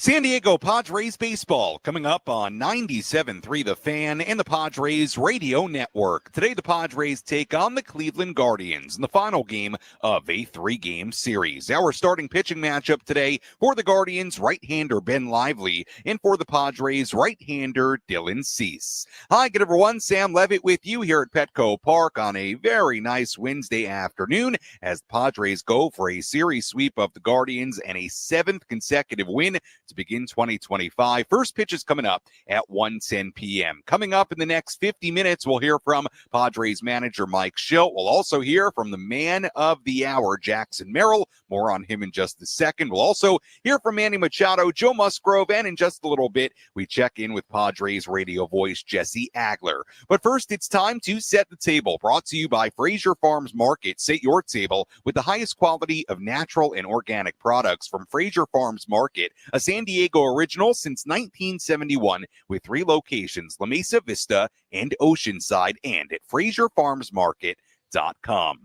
San Diego Padres baseball coming up on 97.3 The Fan and the Padres Radio Network. Today, the Padres take on the Cleveland Guardians in the final game of a three-game series. Our starting pitching matchup today for the Guardians, right-hander Ben Lively, and for the Padres, right-hander Dylan Cease. Hi, good everyone. Sam Levitt with you here at Petco Park on a very nice Wednesday afternoon as the Padres go for a series sweep of the Guardians and a seventh consecutive win to begin 2025. First pitch is coming up at 1:10 p.m. Coming up in the next 50 minutes, we'll hear from Padres manager Mike Shildt. We'll also hear from the man of the hour, Jackson Merrill. More on him in just a second. We'll also hear from Manny Machado, Joe Musgrove, and in just a little bit, we check in with Padres radio voice Jesse Agler. But first, it's time to set the table. Brought to you by Fraser Farms Market. Set your table with the highest quality of natural and organic products from Fraser Farms Market, a San Diego original since 1971 with 3 locations, La Mesa Vista and Oceanside, and at FraserFarmsMarket.com.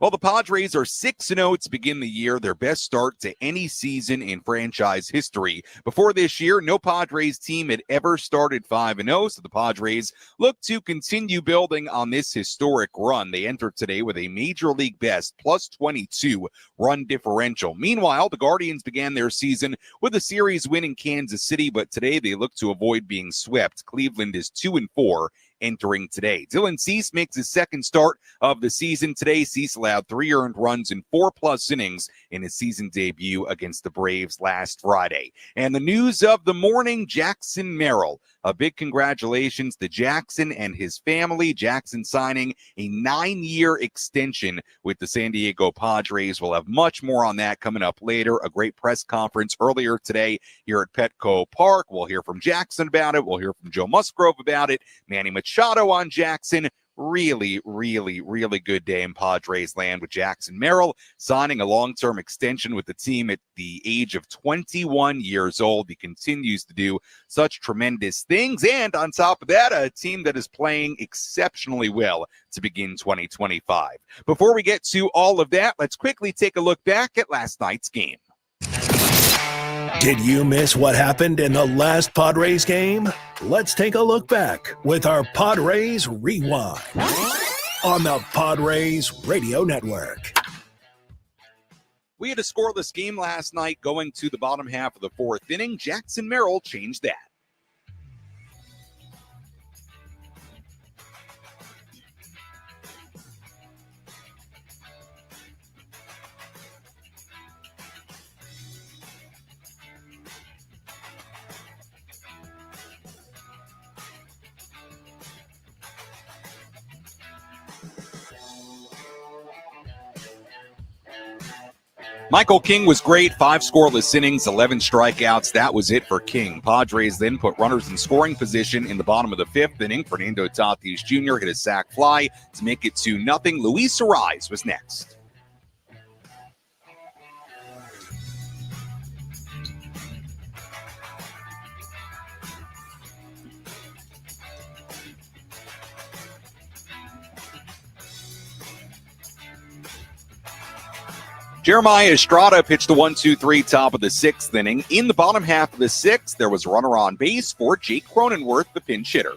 Well, the Padres are 6-0 to begin the year, their best start to any season in franchise history. Before this year, no Padres team had ever started 5-0, so the Padres look to continue building on this historic run. They entered today with a Major League best plus 22 run differential. Meanwhile, the Guardians began their season with a series win in Kansas City, but today they look to avoid being swept. Cleveland is 2-4. Entering today. Dylan Cease makes his second start of the season today. Cease allowed 3 earned runs in 4+ innings in his season debut against the Braves last Friday. And the news of the morning, Jackson Merrill. A big congratulations to Jackson and his family. Jackson signing a 9-year extension with the San Diego Padres. We'll have much more on that coming up later. A great press conference earlier today here at Petco Park. We'll hear from Jackson about it. We'll hear from Joe Musgrove about it. Manny Machado on Jackson. Really good day in Padres land with Jackson Merrill signing a long-term extension with the team at the age of 21 years old. He continues to do such tremendous things. And on top of that, a team that is playing exceptionally well to begin 2025. Before we get to all of that, let's quickly take a look back at last night's game. Did you miss what happened in the last Padres game? Let's take a look back with our Padres Rewind on the Padres Radio Network. We had a scoreless game last night going to the bottom half of the 4th inning. Jackson Merrill changed that. Michael King was great. 5 scoreless innings, 11 strikeouts. That was it for King. Padres then put runners in scoring position in the bottom of the 5th inning. Fernando Tatis Jr. hit a sac fly to make it 2-0. Luis Ariz was next. Jeremiah Estrada pitched the 1-2-3 top of the 6th inning. In the bottom half of the 6th, there was a runner on base for Jake Cronenworth, the pinch hitter.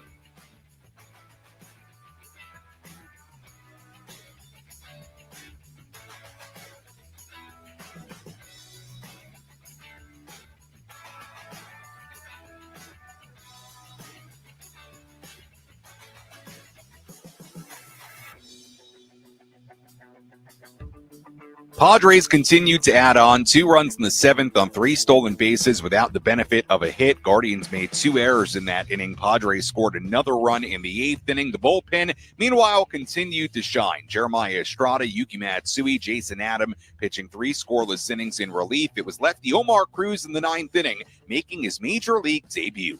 Padres continued to add on 2 runs in the 7th on 3 stolen bases without the benefit of a hit. Guardians made 2 errors in that inning. Padres scored another run in the 8th inning. The bullpen, meanwhile, continued to shine. Jeremiah Estrada, Yuki Matsui, Jason Adam pitching 3 scoreless innings in relief. It was lefty Omar Cruz in the 9th inning, making his major league debut.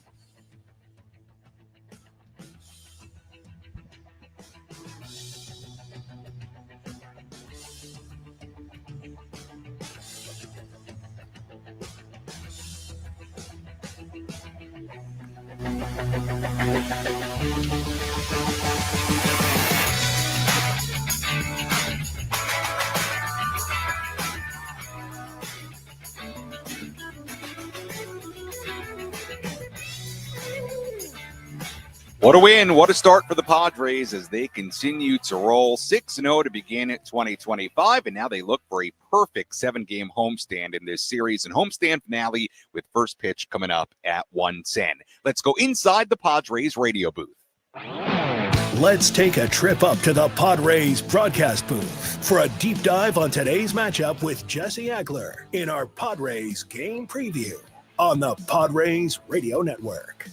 What a win. What a start for the Padres as they continue to roll 6-0 to begin 2025. And now they look for a perfect 7-game homestand in this series and homestand finale with first pitch coming up at 1:10. Let's go inside the Padres radio booth. Let's take a trip up to the Padres broadcast booth for a deep dive on today's matchup with Jesse Agler in our Padres game preview on the Padres Radio Network.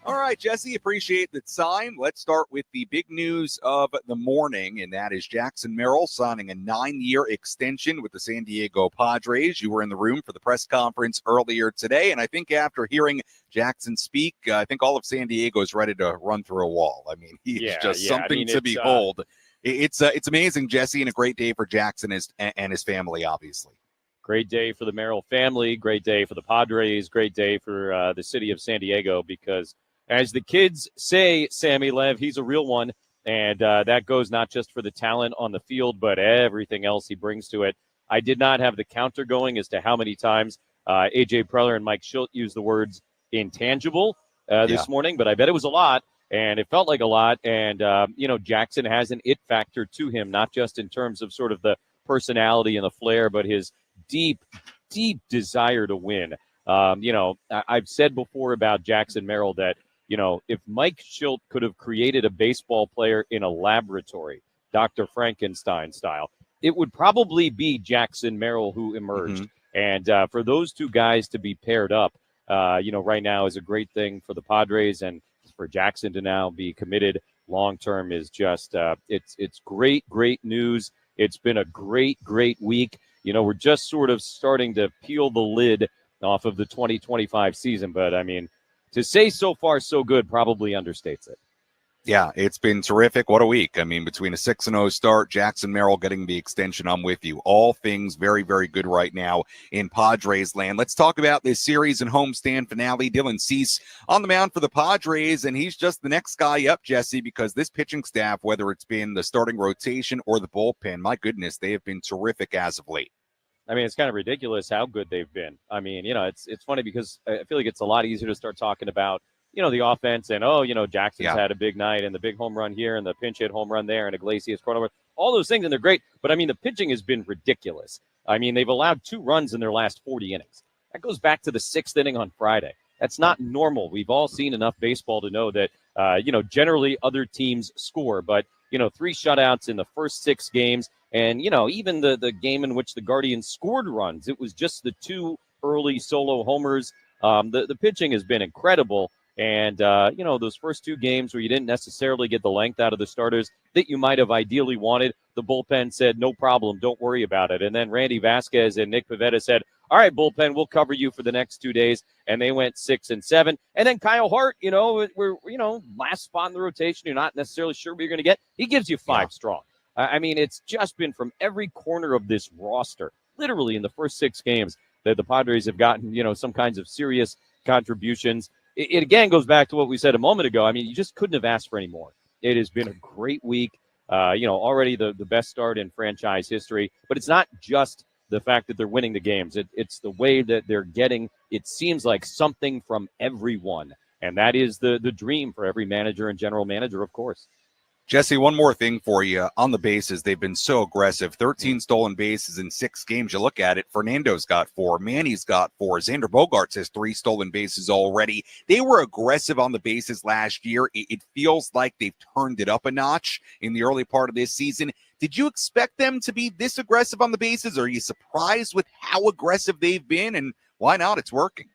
All right, Jesse, appreciate the time. Let's start with the big news of the morning, and that is Jackson Merrill signing a 9-year extension with the San Diego Padres. You were in the room for the press conference earlier today, and I think after hearing Jackson speak, I think all of San Diego is ready to run through a wall. I mean, he's something to behold. It's amazing, Jesse, and a great day for Jackson and his family, obviously. Great day for the Merrill family, great day for the Padres, great day for the city of San Diego because, as the kids say, Sammy Lev, he's a real one, and that goes not just for the talent on the field, but everything else he brings to it. I did not have the counter going as to how many times A.J. Preller and Mike Shildt used the words intangible this morning, but I bet it was a lot, and it felt like a lot. And, Jackson has an it factor to him, not just in terms of sort of the personality and the flair, but his deep, deep desire to win. I've said before about Jackson Merrill that, if Mike Shildt could have created a baseball player in a laboratory, Dr. Frankenstein style, it would probably be Jackson Merrill who emerged. And for those two guys to be paired up, right now is a great thing for the Padres, and for Jackson to now be committed long-term is just, it's great, great news. It's been a great, great week. We're just sort of starting to peel the lid off of the 2025 season, but I mean, to say so far so good probably understates it. Yeah, it's been terrific. What a week. I mean, between a 6-0 start, Jackson Merrill getting the extension, I'm with you. All things very, very good right now in Padres land. Let's talk about this series and homestand finale. Dylan Cease on the mound for the Padres, and he's just the next guy up, Jesse, because this pitching staff, whether it's been the starting rotation or the bullpen, my goodness, they have been terrific as of late. I mean, it's kind of ridiculous how good they've been. I mean, it's funny because I feel like it's a lot easier to start talking about, the offense and, Jackson's had a big night and the big home run here and the pinch hit home run there and Iglesias corner, all those things, and they're great. But, I mean, the pitching has been ridiculous. I mean, they've allowed 2 runs in their last 40 innings. That goes back to the 6th inning on Friday. That's not normal. We've all seen enough baseball to know that, generally other teams score. But, 3 shutouts in the first 6 games. And, even the game in which the Guardians scored runs, it was just the 2 early solo homers. The pitching has been incredible. And, those first 2 games where you didn't necessarily get the length out of the starters that you might have ideally wanted, the bullpen said, no problem, don't worry about it. And then Randy Vasquez and Nick Pivetta said, all right, bullpen, we'll cover you for the next 2 days. And they went 6 and 7. And then Kyle Hart, we're last spot in the rotation. You're not necessarily sure what you're going to get. He gives you 5 strong. I mean, it's just been from every corner of this roster, literally in the first 6 games, that the Padres have gotten, some kinds of serious contributions. It again goes back to what we said a moment ago. I mean, you just couldn't have asked for any more. It has been a great week, already the best start in franchise history. But it's not just the fact that they're winning the games. It's the way that they're getting, it seems like, something from everyone. And that is the dream for every manager and general manager, of course. Jesse, one more thing for you. On the bases, they've been so aggressive. 13 stolen bases in 6 games. You look at it, Fernando's got 4. Manny's got 4. Xander Bogaerts has 3 stolen bases already. They were aggressive on the bases last year. It feels like they've turned it up a notch in the early part of this season. Did you expect them to be this aggressive on the bases? Are you surprised with how aggressive they've been? And why not? It's working.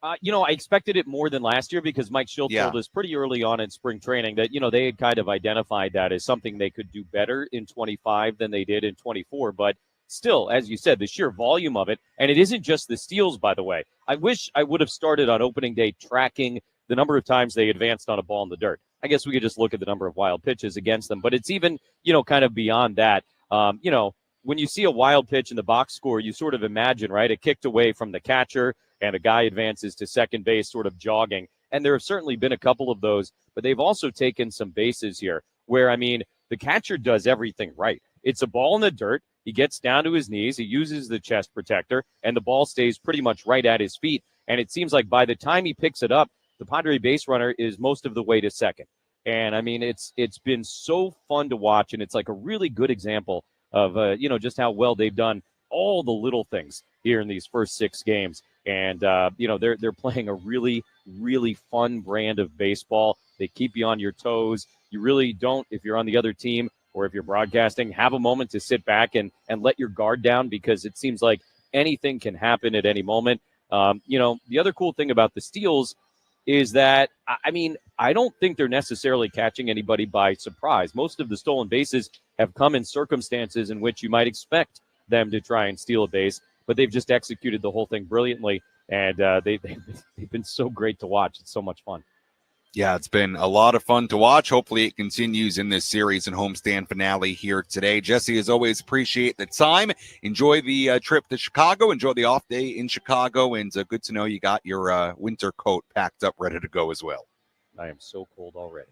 I expected it more than last year because Mike Shildt told us pretty early on in spring training that, they had kind of identified that as something they could do better in 25 than they did in 24. But still, as you said, the sheer volume of it, and it isn't just the steals, by the way. I wish I would have started on opening day tracking the number of times they advanced on a ball in the dirt. I guess we could just look at the number of wild pitches against them. But it's even, kind of beyond that. When you see a wild pitch in the box score, you sort of imagine, right, it kicked away from the catcher, and a guy advances to second base sort of jogging. And there have certainly been a couple of those, but they've also taken some bases here where, I mean, the catcher does everything right. It's a ball in the dirt. He gets down to his knees. He uses the chest protector, and the ball stays pretty much right at his feet. And it seems like by the time he picks it up, the Padre base runner is most of the way to second. And I mean, it's been so fun to watch, and it's like a really good example of just how well they've done all the little things here in these first 6 games. And they're playing a really, really fun brand of baseball. They keep you on your toes. You really don't, if you're on the other team or if you're broadcasting, have a moment to sit back and let your guard down, because it seems like anything can happen at any moment. The other cool thing about the steals is that, I mean, I don't think they're necessarily catching anybody by surprise. Most of the stolen bases have come in circumstances in which you might expect them to try and steal a base, but they've just executed the whole thing brilliantly, and they've been so great to watch. It's so much fun. Yeah, it's been a lot of fun to watch. Hopefully it continues in this series and homestand finale here today. Jesse, as always, appreciate the time. Enjoy the trip to Chicago. Enjoy the off day in Chicago. And good to know you got your winter coat packed up, ready to go as well. I am so cold already.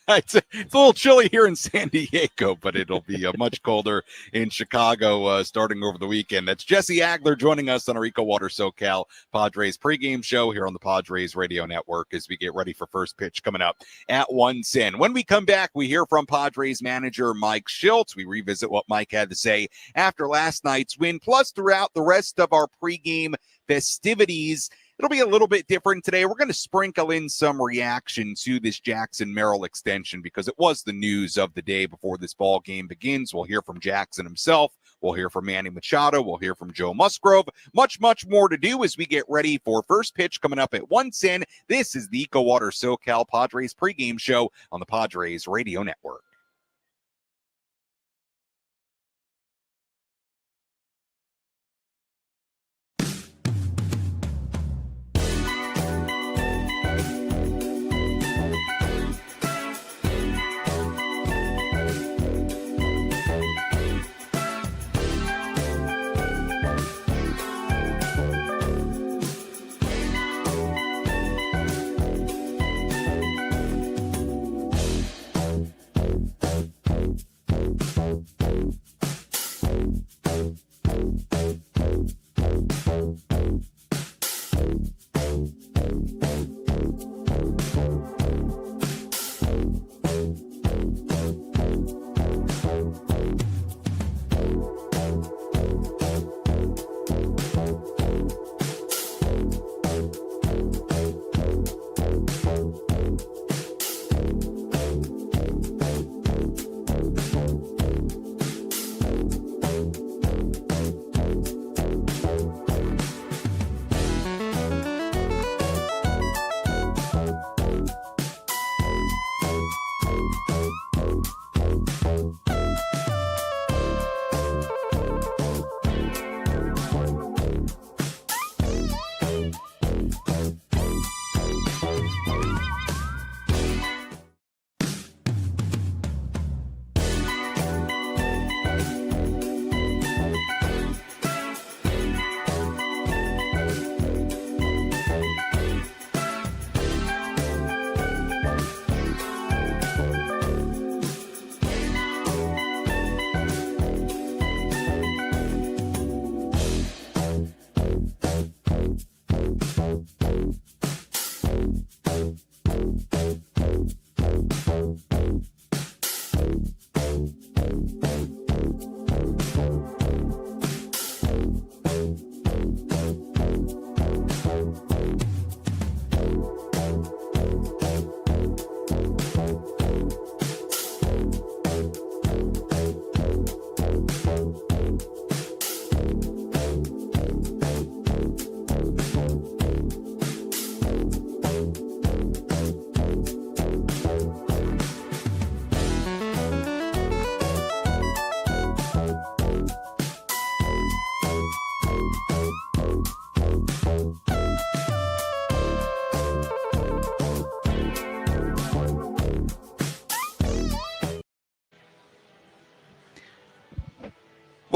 It's a little chilly here in San Diego, but it'll be much colder in Chicago starting over the weekend. That's Jesse Agler joining us on our EcoWater SoCal Padres pregame show here on the Padres Radio Network as we get ready for first pitch coming up at 1:10. When we come back, we hear from Padres manager Mike Shildt. We revisit what Mike had to say after last night's win, plus throughout the rest of our pregame festivities. It'll be a little bit different today. We're going to sprinkle in some reaction to this Jackson Merrill extension because it was the news of the day before this ball game begins. We'll hear from Jackson himself. We'll hear from Manny Machado. We'll hear from Joe Musgrove. Much, much more to do as we get ready for first pitch coming up at 1:10. This is the EcoWater SoCal Padres pregame show on the Padres Radio Network.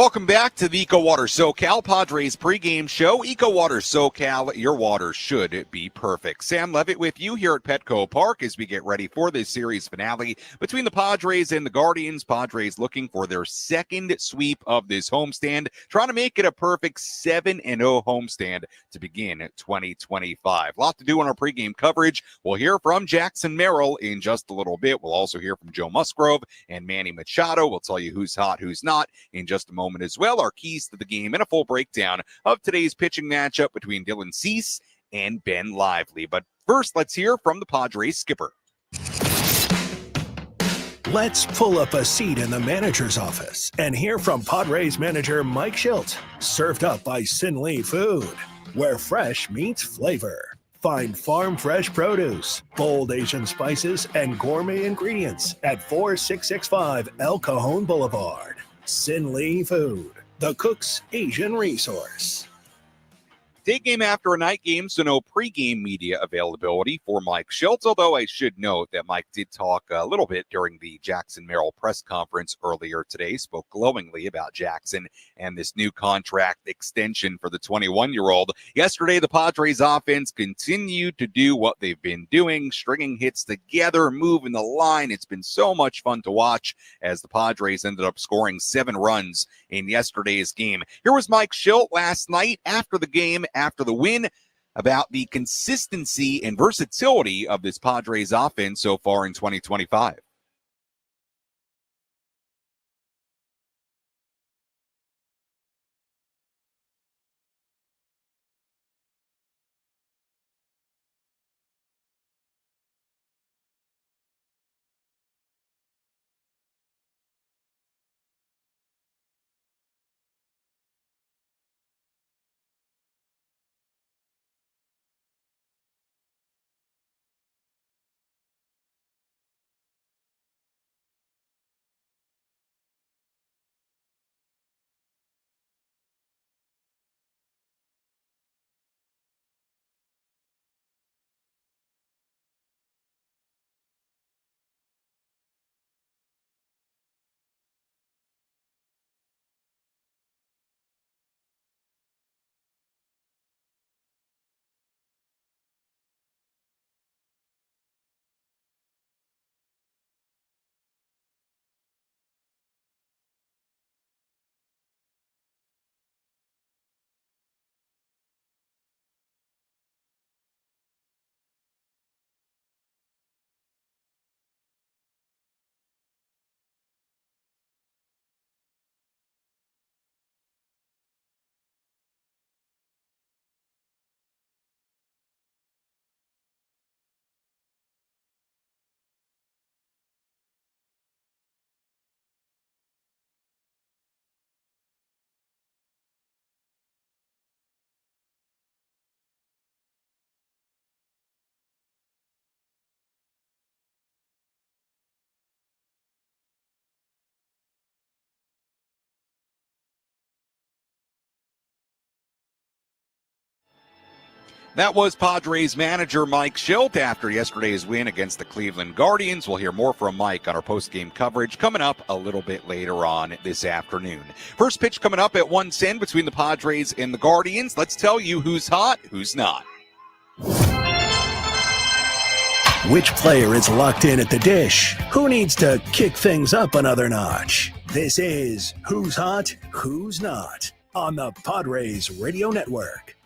Welcome back to the EcoWater SoCal Padres pregame show. EcoWater SoCal, your water should be perfect. Sam Levitt with you here at Petco Park as we get ready for this series finale between the Padres and the Guardians. Padres looking for their second sweep of this homestand, trying to make it a perfect 7-0 homestand to begin 2025. A lot to do on our pregame coverage. We'll hear from Jackson Merrill in just a little bit. We'll also hear from Joe Musgrove and Manny Machado. We'll tell you who's hot, who's not in just a moment as well. Our keys to the game and a full breakdown of today's pitching matchup between Dylan Cease and Ben Lively. But first, let's hear from the Padres skipper. Let's pull up a seat in the manager's office and hear from Padres manager Mike Shildt. Served up by Sin Lee Food, where fresh meets flavor. Find farm fresh produce, bold Asian spices, and gourmet ingredients at 4665 El Cajon Boulevard. Sin Lee Food, the cook's Asian resource. Day game after a night game, so no pregame media availability for Mike Shildt, although I should note that Mike did talk a little bit during the Jackson Merrill press conference earlier today, spoke glowingly about Jackson and this new contract extension for the 21-year-old. Yesterday, the Padres offense continued to do what they've been doing, stringing hits together, moving the line. It's been so much fun to watch as the Padres ended up scoring 7 runs in yesterday's game. Here was Mike Shildt last night after the game, after the win, about the consistency and versatility of this Padres offense so far in 2025. That was Padres manager Mike Shildt after yesterday's win against the Cleveland Guardians. We'll hear more from Mike on our post-game coverage coming up a little bit later on this afternoon. First pitch coming up at 1:10 between the Padres and the Guardians. Let's tell you who's hot, who's not. Which player is locked in at the dish? Who needs to kick things up another notch? This is Who's Hot, Who's Not on the Padres Radio Network.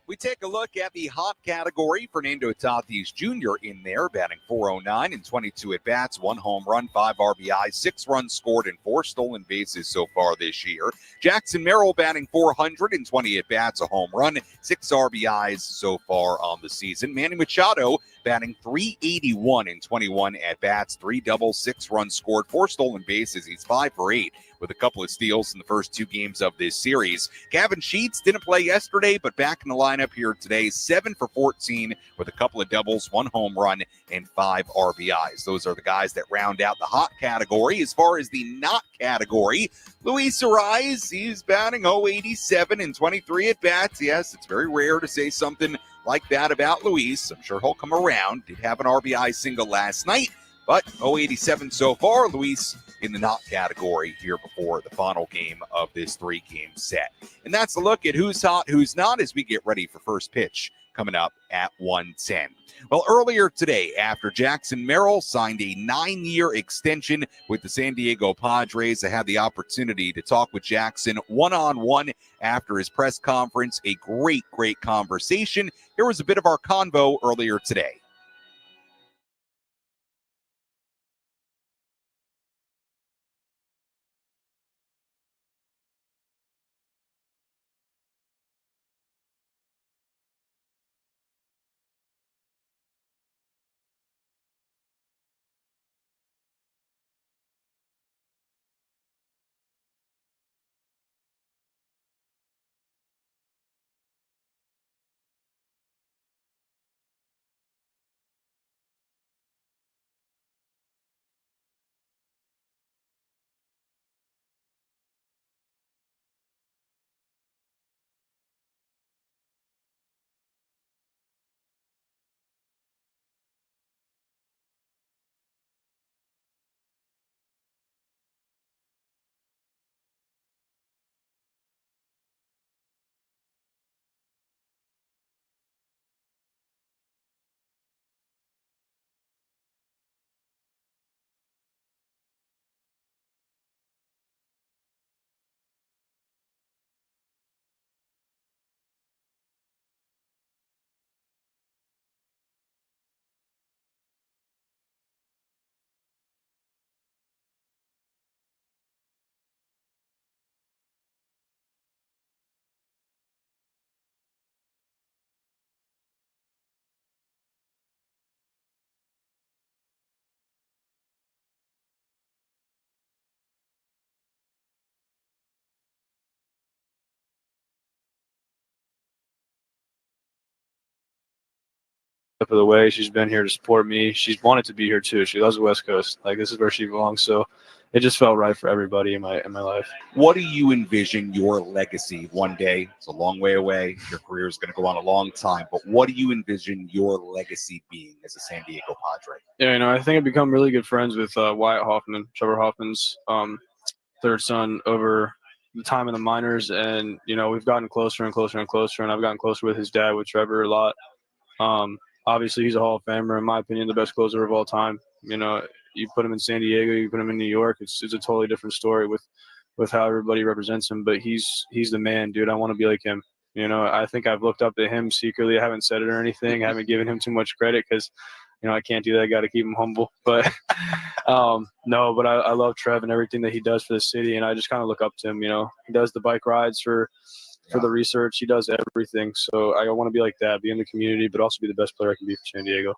We take a look at the hot category. Fernando Tatis Jr. in there, batting .409 and 22 at-bats, 1 home run, 5 RBIs, 6 runs scored, and 4 stolen bases so far this year. Jackson Merrill batting .400 and 20 at-bats, a home run, 6 RBIs so far on the season. Manny Machado batting .381 and 21 at-bats, 3 doubles, 6 runs scored, 4 stolen bases. He's 5 for 8 with a couple of steals in the first 2 games of this series. Gavin Sheets didn't play yesterday, but back in the lineup here today, 7 for 14 with a couple of doubles, 1 home run, and 5 RBIs. Those are the guys that round out the hot category. As far as the not category, Luis Ariz, he's batting .087 and 23 at-bats. Yes, it's very rare to say something like that about Luis. I'm sure he'll come around. Did have an RBI single last night, But 087 so far, Luis in the not category here before the final game of this 3-game set. And that's a look at who's hot, who's not as we get ready for first pitch coming up at 1:10. Well, earlier today, after Jackson Merrill signed a 9-year extension with the San Diego Padres, I had the opportunity to talk with Jackson one-on-one after his press conference. A great conversation. Here was a bit of our convo earlier today. Of the way. She's been here to support me. She's wanted to be here too. She loves the West Coast. Like, this is where she belongs. So it just felt right for everybody in my life. What do you envision your legacy one day? It's a long way away. Your career is going to go on a long time. But what do you envision your legacy being as a San Diego Padre? Yeah, I think I've become really good friends with Wyatt Hoffman, Trevor Hoffman's third son, over the time in the minors. And, we've gotten closer and closer and closer. And I've gotten closer with his dad, with Trevor, a lot. Obviously, he's a Hall of Famer, in my opinion, the best closer of all time. You put him in San Diego, you put him in New York, it's a totally different story with how everybody represents him. But he's the man, dude. I want to be like him. I think I've looked up to him secretly. I haven't said it or anything. I haven't given him too much credit because, I can't do that. I got to keep him humble. But no, but I love Trev and everything that he does for the city, and I just kind of look up to him. He does the bike rides for the research. He does everything. So I want to be like that, be in the community, but also be the best player I can be for San Diego.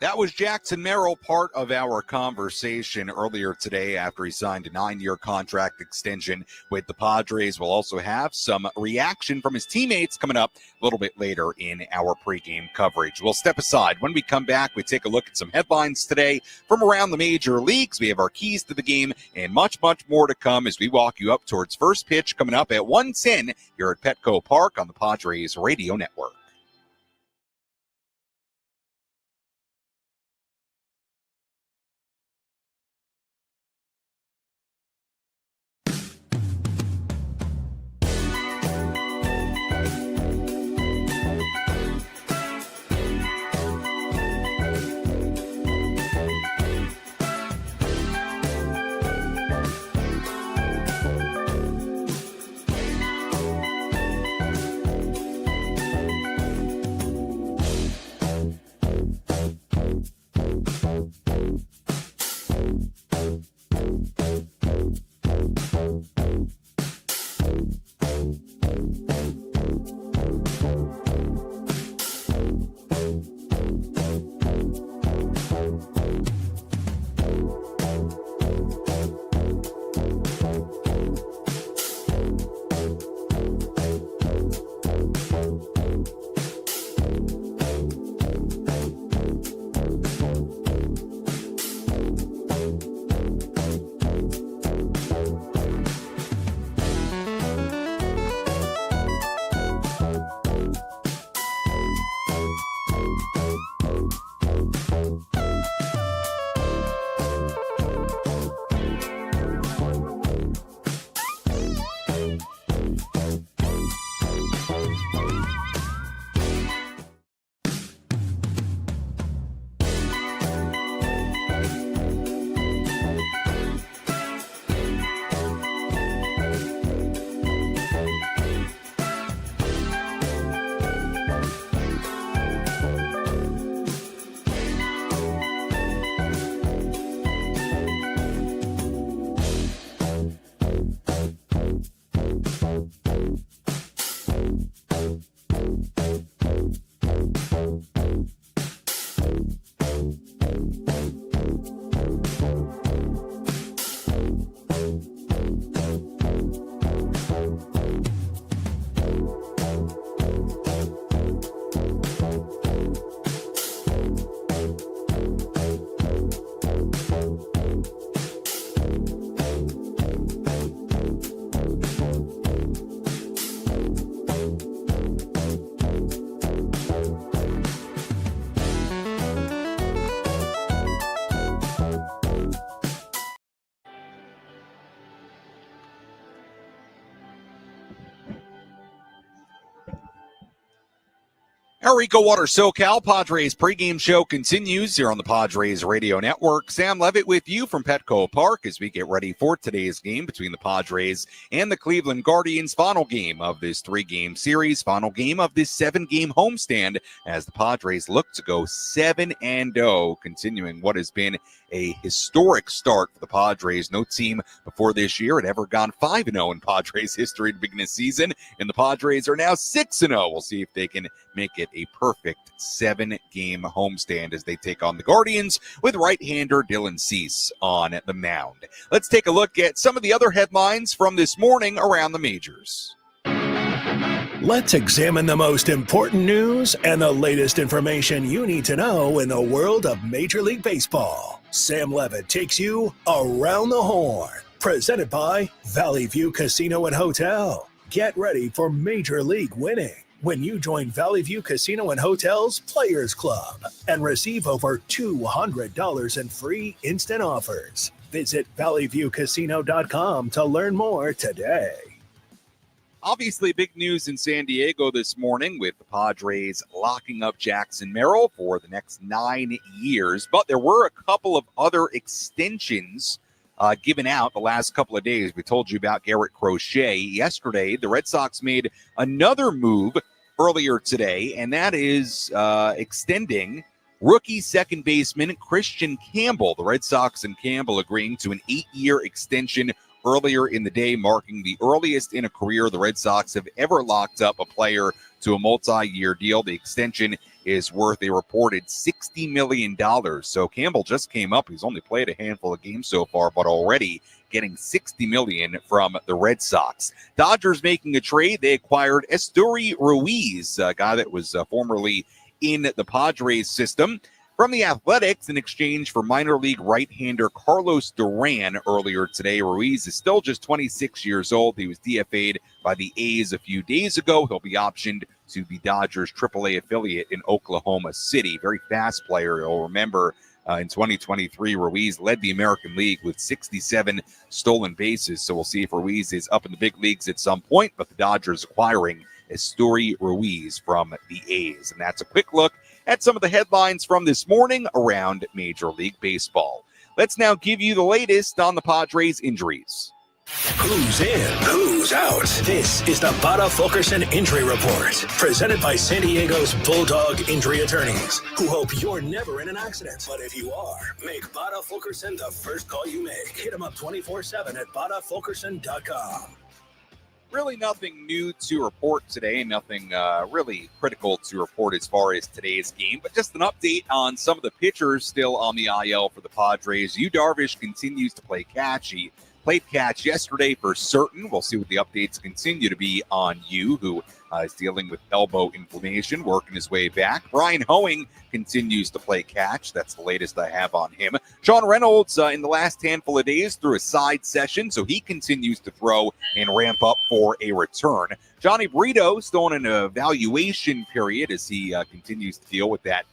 That was Jackson Merrill, part of our conversation earlier today after he signed a 9-year contract extension with the Padres. We'll also have some reaction from his teammates coming up a little bit later in our pregame coverage. We'll step aside. When we come back, we take a look at some headlines today from around the major leagues. We have our keys to the game and much, much more to come as we walk you up towards first pitch coming up at 1:10 here at Petco Park on the Padres Radio Network. Our EcoWater SoCal Padres pregame show continues here on the Padres Radio Network. Sam Levitt with you from Petco Park as we get ready for today's game between the Padres and the Cleveland Guardians. Final game of this 3-game series, final game of this 7-game homestand as the Padres look to go 7-0, continuing what has been a historic start for the Padres. No team before this year had ever gone 5-0 in Padres history to begin the season, and the Padres are now 6-0. We'll see if they can make it a perfect 7-game homestand as they take on the Guardians with right-hander Dylan Cease on the mound. Let's take a look at some of the other headlines from this morning around the majors. Let's examine the most important news and the latest information you need to know in the world of Major League Baseball. Sam Levitt takes you around the horn. Presented by Valley View Casino and Hotel. Get ready for Major League winning when you join Valley View Casino and Hotel's Players Club and receive over $200 in free instant offers. Visit valleyviewcasino.com to learn more today. Obviously, big news in San Diego this morning with the Padres locking up Jackson Merrill for the next 9 years. But there were a couple of other extensions given out the last couple of days. We told you about Garrett Crochet yesterday. The Red Sox made another move earlier today, and that is extending rookie second baseman Christian Campbell. The Red Sox and Campbell agreeing to an 8-year extension earlier in the day, marking the earliest in a career the Red Sox have ever locked up a player to a multi-year deal. The extension is worth a reported $60 million. So Campbell just came up. He's only played a handful of games so far, but already getting $60 million from the Red Sox. Dodgers making a trade. They acquired Esteury Ruiz, a guy that was formerly in the Padres system, from the Athletics in exchange for minor league right-hander Carlos Duran earlier today. Ruiz is still just 26 years old. He was DFA'd by the A's a few days ago. He'll be optioned to the Dodgers AAA affiliate in Oklahoma City. Very fast player. You'll remember in 2023, Ruiz led the American League with 67 stolen bases. So we'll see if Ruiz is up in the big leagues at some point, but the Dodgers acquiring Esteury Ruiz from the A's. And that's a quick look at some of the headlines from this morning around Major League Baseball. Let's now give you the latest on the Padres injuries. Who's in? Who's out? This is the Bada Fulkerson Injury Report, presented by San Diego's Bulldog Injury Attorneys, who hope you're never in an accident. But if you are, make Bada Fulkerson the first call you make. Hit them up 24/7 at badafulkerson.com. Really nothing new to report today, nothing really critical to report as far as today's game, but just an update on some of the pitchers still on the IL for the Padres. Yu Darvish continues to play catch. He played catch yesterday for certain. We'll see what the updates continue to be on Yu, who is dealing with elbow inflammation, working his way back. Brian Hoeing continues to play catch. That's the latest I have on him. Sean Reynolds in the last handful of days threw a side session, so he continues to throw and ramp up for a return. Johnny Brito still in an evaluation period as he continues to deal with that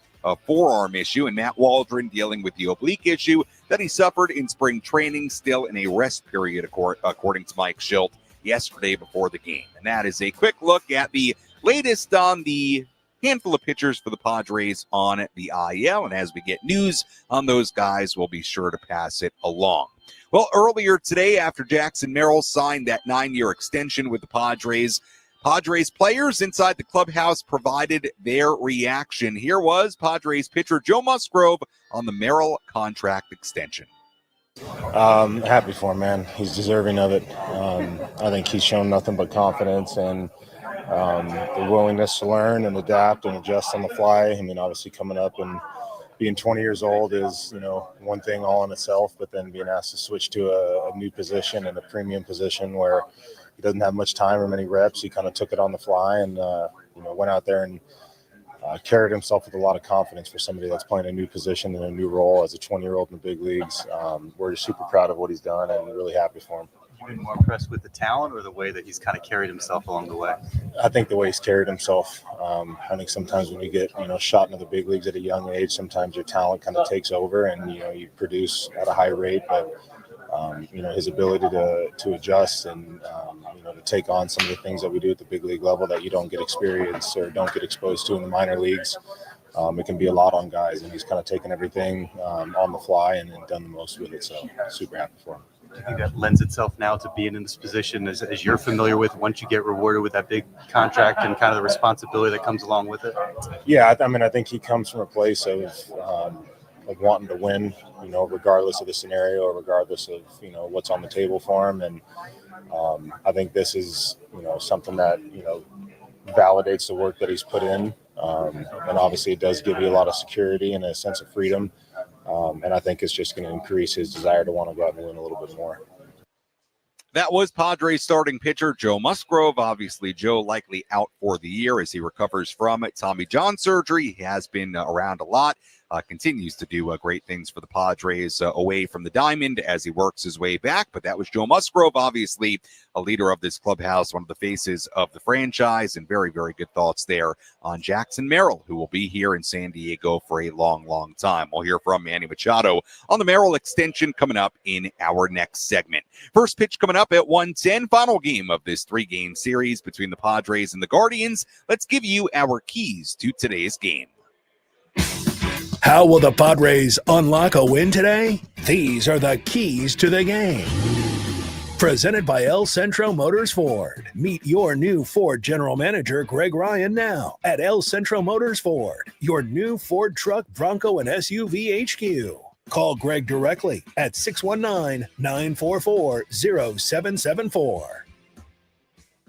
forearm issue, and Matt Waldron dealing with the oblique issue that he suffered in spring training, still in a rest period, according to Mike Shildt yesterday before the game. And that is a quick look at the latest on the handful of pitchers for the Padres on the IL. And as we get news on those guys, we'll be sure to pass it along. Well, earlier today, after Jackson Merrill signed that 9-year extension with the Padres players inside the clubhouse provided their reaction. Here was Padres pitcher Joe Musgrove on the Merrill contract extension. Happy for him, man. He's deserving of it. I think he's shown nothing but confidence and the willingness to learn and adapt and adjust on the fly. I mean, obviously coming up and being 20 years old is, one thing all in itself, but then being asked to switch to a new position and a premium position where he doesn't have much time or many reps. He kind of took it on the fly and, went out there and carried himself with a lot of confidence for somebody that's playing a new position and a new role as a 20-year-old in the big leagues. We're just super proud of what he's done and really happy for him. Have you been more impressed with the talent or the way that he's kind of carried himself along the way? I think the way he's carried himself. I think sometimes when you get, shot into the big leagues at a young age, sometimes your talent kind of takes over and, you produce at a high rate. But his ability to adjust and, to take on some of the things that we do at the big league level that you don't get experience or don't get exposed to in the minor leagues. It can be a lot on guys, and he's kind of taken everything on the fly and done the most with it. So super happy for him. Do you think that lends itself now to being in this position as you're familiar with once you get rewarded with that big contract and kind of the responsibility that comes along with it? Yeah, I think he comes from a place of wanting to win, regardless of the scenario or regardless of, what's on the table for him. And I think this is, something that, validates the work that he's put in. And obviously it does give you a lot of security and a sense of freedom. And I think it's just going to increase his desire to want to go out and win a little bit more. That was Padres starting pitcher Joe Musgrove. Obviously, Joe likely out for the year as he recovers from Tommy John surgery. He has been around a lot. Continues to do great things for the Padres away from the diamond as he works his way back. But that was Joe Musgrove, obviously a leader of this clubhouse, one of the faces of the franchise, and very, very good thoughts there on Jackson Merrill, who will be here in San Diego for a long, long time. We'll hear from Manny Machado on the Merrill extension coming up in our next segment. First pitch coming up at 1:10, final game of this 3-game series between the Padres and the Guardians. Let's give you our keys to today's game. How will the Padres unlock a win today? These are the keys to the game. Presented by El Centro Motors Ford. Meet your new Ford General Manager, Greg Ryan, now at El Centro Motors Ford, your new Ford truck, Bronco, and SUV HQ. Call Greg directly at 619-944-0774.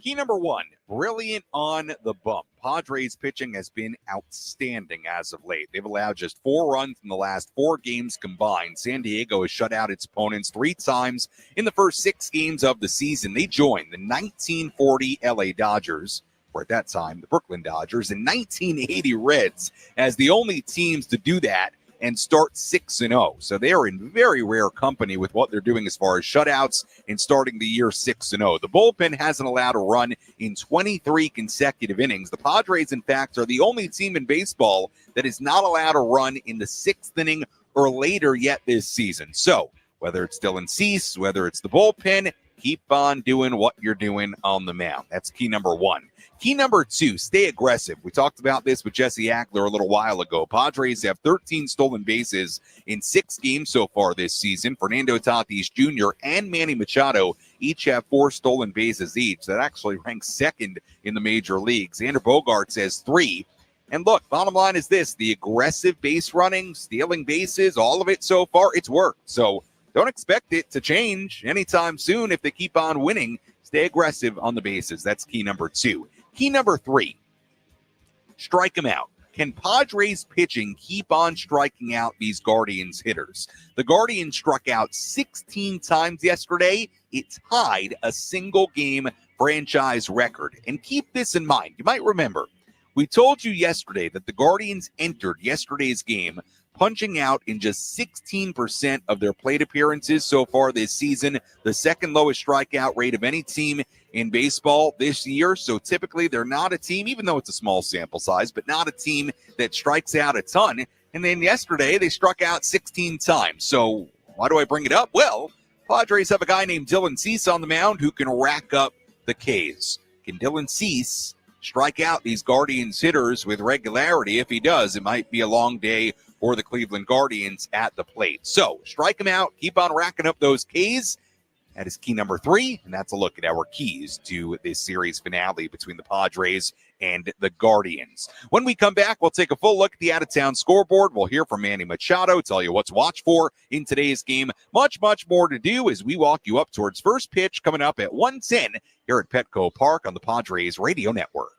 Key number 1, brilliant on the bump. Padres pitching has been outstanding as of late. They've allowed just 4 runs in the last 4 games combined. San Diego has shut out its opponents 3 times in the first 6 games of the season. They joined the 1940 LA Dodgers, or at that time, the Brooklyn Dodgers, and 1980 Reds as the only teams to do that and start 6-0. So they are in very rare company with what they're doing as far as shutouts and starting the year 6-0. The bullpen hasn't allowed a run in 23 consecutive innings. The Padres, in fact, are the only team in baseball that is not allowed a run in the 6th inning or later yet this season. So whether it's Dylan Cease, whether it's the bullpen, keep on doing what you're doing on the mound. That's key number 1. Key number 2, stay aggressive. We talked about this with Jesse Agler a little while ago. Padres have 13 stolen bases in 6 games so far this season. Fernando Tatis Jr. and Manny Machado each have 4 stolen bases each. That actually ranks 2nd in the major leagues. Xander Bogaerts has 3. And look, bottom line is this, the aggressive base running, stealing bases, all of it so far, it's worked. So don't expect it to change anytime soon if they keep on winning. Stay aggressive on the bases. That's key number 2. Key number 3, strike them out. Can Padres pitching keep on striking out these Guardians hitters? The Guardians struck out 16 times yesterday. It tied a single-game franchise record. And keep this in mind. You might remember, we told you yesterday that the Guardians entered yesterday's game punching out in just 16% of their plate appearances so far this season, the 2nd lowest strikeout rate of any team in baseball this year. So typically they're not a team, even though it's a small sample size, but not a team that strikes out a ton. And then yesterday they struck out 16 times. So why do I bring it up? Well, Padres have a guy named Dylan Cease on the mound who can rack up the Ks. Can Dylan Cease strike out these Guardians hitters with regularity? If he does, it might be a long day for the Cleveland Guardians at the plate. So strike them out, keep on racking up those Ks. That is key number 3, and that's a look at our keys to this series finale between the Padres and the Guardians. When we come back, we'll take a full look at the out-of-town scoreboard. We'll hear from Manny Machado, tell you what to watch for in today's game. Much, much more to do as we walk you up towards first pitch coming up at 1:10 here at Petco Park on the Padres Radio Network.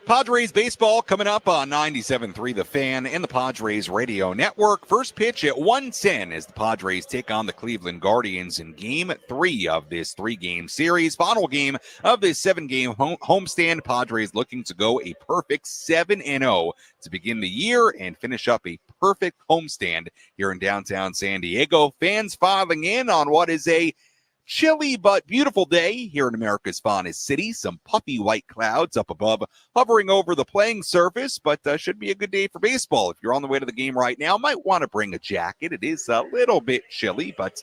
Padres baseball coming up on 97.3 The Fan and the Padres Radio Network. First pitch at 1:10 as the Padres take on the Cleveland Guardians in Game 3 of this 3-game series. Final game of this 7-game homestand. Padres looking to go a perfect 7-0 to begin the year and finish up a perfect homestand here in downtown San Diego. Fans filing in on what is a chilly but beautiful day here in America's finest city. Some puffy white clouds up above hovering over the playing surface, but should be a good day for baseball. If you're on the way to the game right now, might want to bring a jacket. It is a little bit chilly, but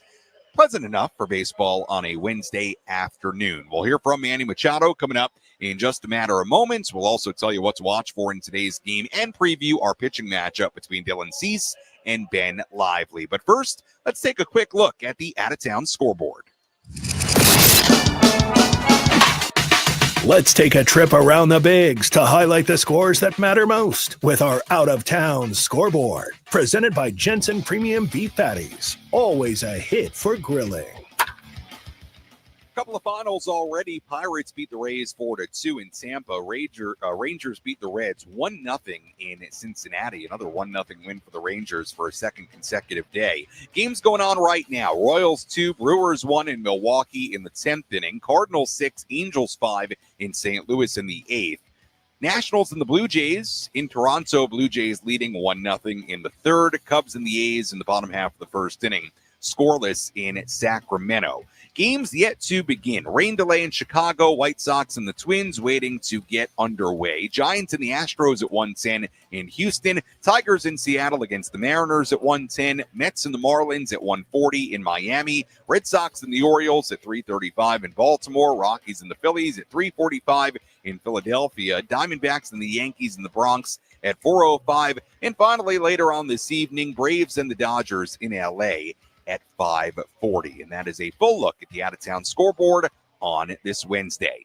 pleasant enough for baseball on a Wednesday afternoon. We'll hear from Manny Machado coming up in just a matter of moments. We'll also tell you what to watch for in today's game and preview our pitching matchup between Dylan Cease and Ben Lively. But first, let's take a quick look at the out-of-town scoreboard. Let's take a trip around the bigs to highlight the scores that matter most with our out-of-town scoreboard. Presented by Jensen Premium Beef Patties. Always a hit for grilling. Couple of finals already. Pirates beat the Rays 4-2 in Tampa. Rangers beat the Reds 1-0 in Cincinnati. Another 1-0 win for the Rangers for a second consecutive day. Games going on right now. Royals 2, Brewers 1 in Milwaukee in the 10th inning. Cardinals 6, Angels 5 in St. Louis in the 8th. Nationals and the Blue Jays in Toronto. Blue Jays leading 1-0 in the 3rd. Cubs and the A's in the bottom half of the 1st inning. Scoreless in Sacramento. Games yet to begin. Rain delay in Chicago. White Sox and the Twins waiting to get underway. Giants and the Astros at 1:10 in Houston. Tigers in Seattle against the Mariners at 1:10. Mets and the Marlins at 1:40 in Miami. Red Sox and the Orioles at 3:35 in Baltimore. Rockies and the Phillies at 3:45 in Philadelphia. Diamondbacks and the Yankees in the Bronx at 4:05. And finally, later on this evening, Braves and the Dodgers in LA at 5:40. And that is a full look at the out-of-town scoreboard on this Wednesday.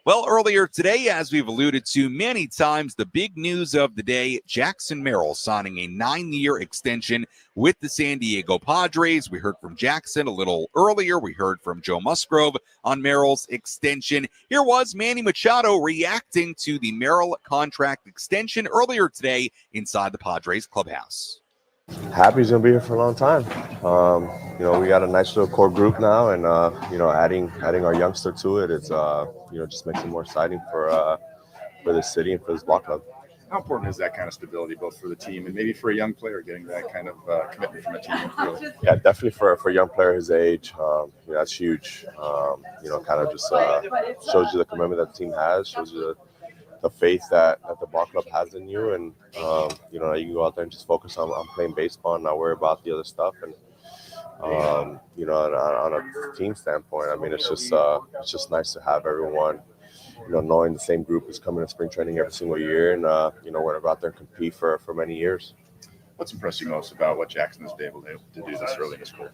Well, earlier today, as we've alluded to many times, the big news of the day, Jackson Merrill signing a 9-year extension with the San Diego Padres. We heard from Jackson a little earlier. We heard from Joe Musgrove on Merrill's extension. Here was Manny Machado reacting to the Merrill contract extension earlier today inside the Padres clubhouse. Happy he's gonna be here for a long time. We got a nice little core group now, and adding our youngster to it, it's just makes it more exciting for the city and for this ball club. How important is that kind of stability, both for the team and maybe for a young player getting that kind of commitment from a team? Really? Yeah, definitely for a young player his age, that's huge. Kind of just shows you the commitment that the team has, shows you the faith that the ball club has in you, and you can go out there and just focus on playing baseball and not worry about the other stuff. And on a team standpoint, I mean, it's just nice to have everyone, knowing the same group is coming to spring training every single year, and we're go out there and compete for many years. What's impressed you most about what Jackson has been able to do this early in his career?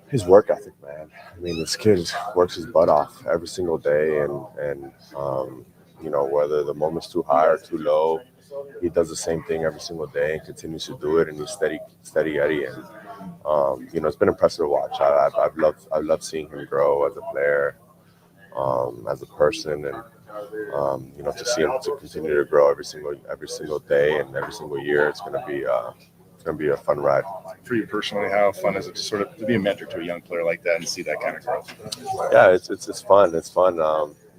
His work ethic, man. I mean, this kid works his butt off every single day, and whether the moment's too high or too low, he does the same thing every single day and continues to do it, and he's steady Eddie. And it's been impressive to watch. I've loved seeing him grow as a player, as a person, and to see him to continue to grow every single day and every single year. It's going to be a fun ride. For you personally, how fun is it to be a mentor to a young player like that and see that kind of growth? Yeah, it's fun. It's fun.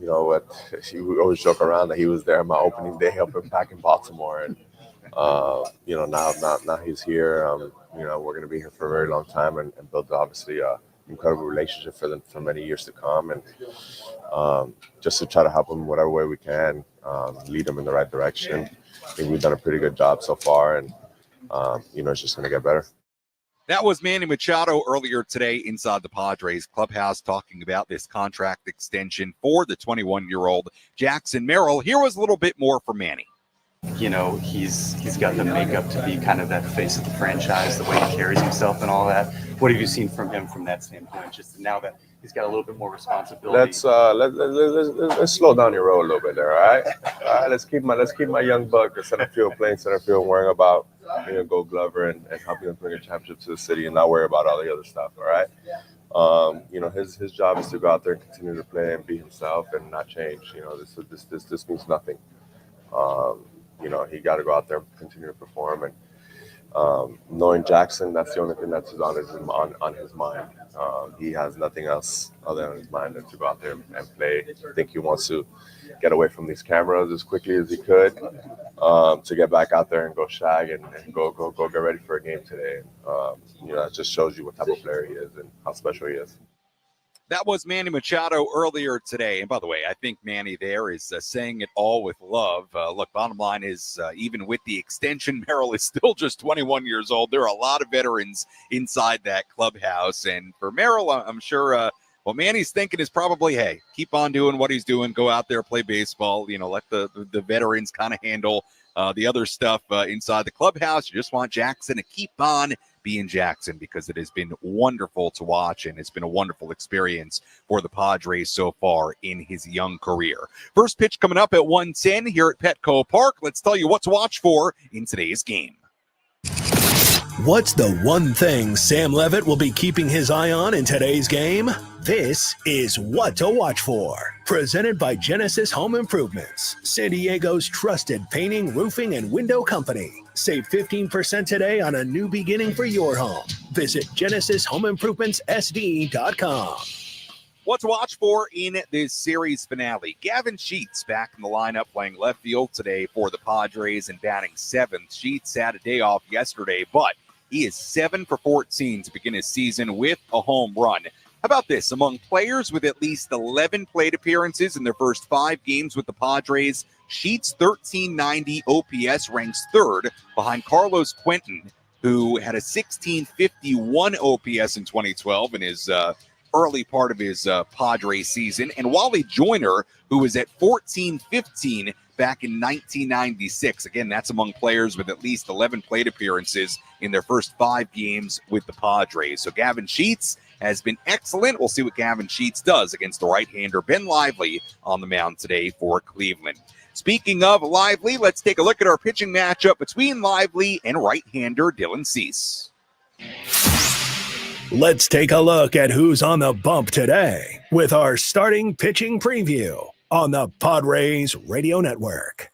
We always joke around that he was there on my opening day up back in Baltimore, and now he's here. We're going to be here for a very long time and build obviously an incredible relationship for many years to come, and just to try to help him whatever way we can, lead him in the right direction. I think we've done a pretty good job so far, and it's just going to get better. That was Manny Machado earlier today inside the Padres clubhouse talking about this contract extension for the 21-year-old Jackson Merrill. Here was a little bit more from Manny. He's got the makeup to be kind of that face of the franchise, the way he carries himself and all that. What have you seen from him from that standpoint? Just now that he's got a little bit more responsibility. Let's slow down your roll a little bit there, all right? All right, let's keep my young buck at center field, playing center field, worrying about being a Gold Glover and helping him bring a championship to the city, and not worry about all the other stuff, all right? His job is to go out there and continue to play and be himself and not change. This means nothing. He got to go out there and continue to perform. And knowing Jackson, that's the only thing that's on his mind. He has nothing else other on his mind than to go out there and play. I think he wants to get away from these cameras as quickly as he could, to get back out there and go shag and go get ready for a game today. That just shows you what type of player he is and how special he is. That was Manny Machado earlier today. And by the way, I think Manny there is saying it all with love. Look, bottom line is even with the extension, Merrill is still just 21 years old. There are a lot of veterans inside that clubhouse. And for Merrill, I'm sure what Manny's thinking is probably, hey, keep on doing what he's doing. Go out there, play baseball. Let the veterans kind of handle the other stuff inside the clubhouse. You just want Jackson to keep on being Jackson, because it has been wonderful to watch, and it's been a wonderful experience for the Padres so far in his young career. First pitch coming up at 1:10 here at Petco Park. Let's tell you what to watch for in today's game. What's the one thing Sam Levitt will be keeping his eye on in today's game? This is What to Watch For, presented by Genesis Home Improvements, San Diego's trusted painting, roofing, and window company. Save 15% today on a new beginning for your home. Visit GenesisHomeImprovementsSD.com. What to watch for in this series finale. Gavin Sheets back in the lineup playing left field today for the Padres and batting seventh. Sheets had a day off yesterday, but he is 7 for 14 to begin his season with a home run. How about this? Among players with at least 11 plate appearances in their first 5 games with the Padres, Sheets' 1390 OPS ranks third behind Carlos Quentin, who had a 1651 OPS in 2012 in his early part of his Padres season, and Wally Joyner, who was at 1415 back in 1996. Again, that's among players with at least 11 plate appearances in their first 5 games with the Padres. So Gavin Sheets has been excellent. We'll see what Gavin Sheets does against the right-hander Ben Lively on the mound today for Cleveland. Speaking of Lively, let's take a look at our pitching matchup between Lively and right-hander Dylan Cease. Let's take a look at who's on the bump today with our starting pitching preview on the Padres Radio Network.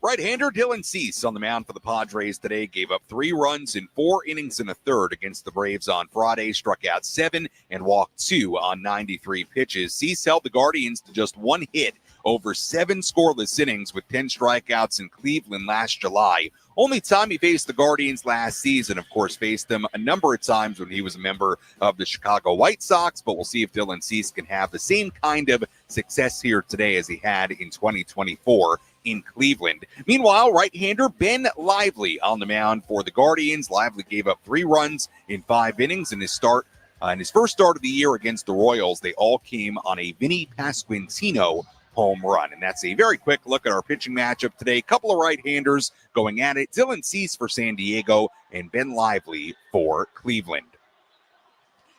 Right-hander Dylan Cease on the mound for the Padres today gave up 3 runs in 4 innings and a third against the Braves on Friday, struck out 7 and walked 2 on 93 pitches. Cease held the Guardians to just 1 hit over 7 scoreless innings with 10 strikeouts in Cleveland last July. Only time he faced the Guardians last season, of course, faced them a number of times when he was a member of the Chicago White Sox, but we'll see if Dylan Cease can have the same kind of success here today as he had in 2024 in Cleveland. Meanwhile, right-hander Ben Lively on the mound for the Guardians. Lively gave up 3 runs in 5 innings in his first start of the year against the Royals. They all came on a Vinny Pasquantino home run. And that's a very quick look at our pitching matchup today. Couple of right-handers going at it. Dylan Cease for San Diego and Ben Lively for Cleveland.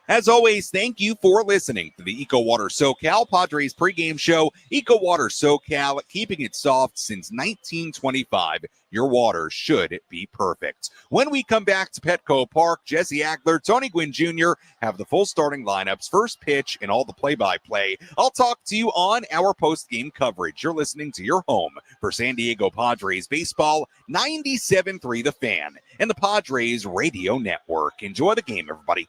As always, thank you for listening to the EcoWater SoCal Padres pregame show. EcoWater SoCal, keeping it soft since 1925. Your water should be perfect. When we come back to Petco Park, Jesse Agler, Tony Gwynn Jr. have the full starting lineups, first pitch, and all the play-by-play. I'll talk to you on our post-game coverage. You're listening to your home for San Diego Padres baseball, 97.3 The Fan, and the Padres Radio Network. Enjoy the game, everybody.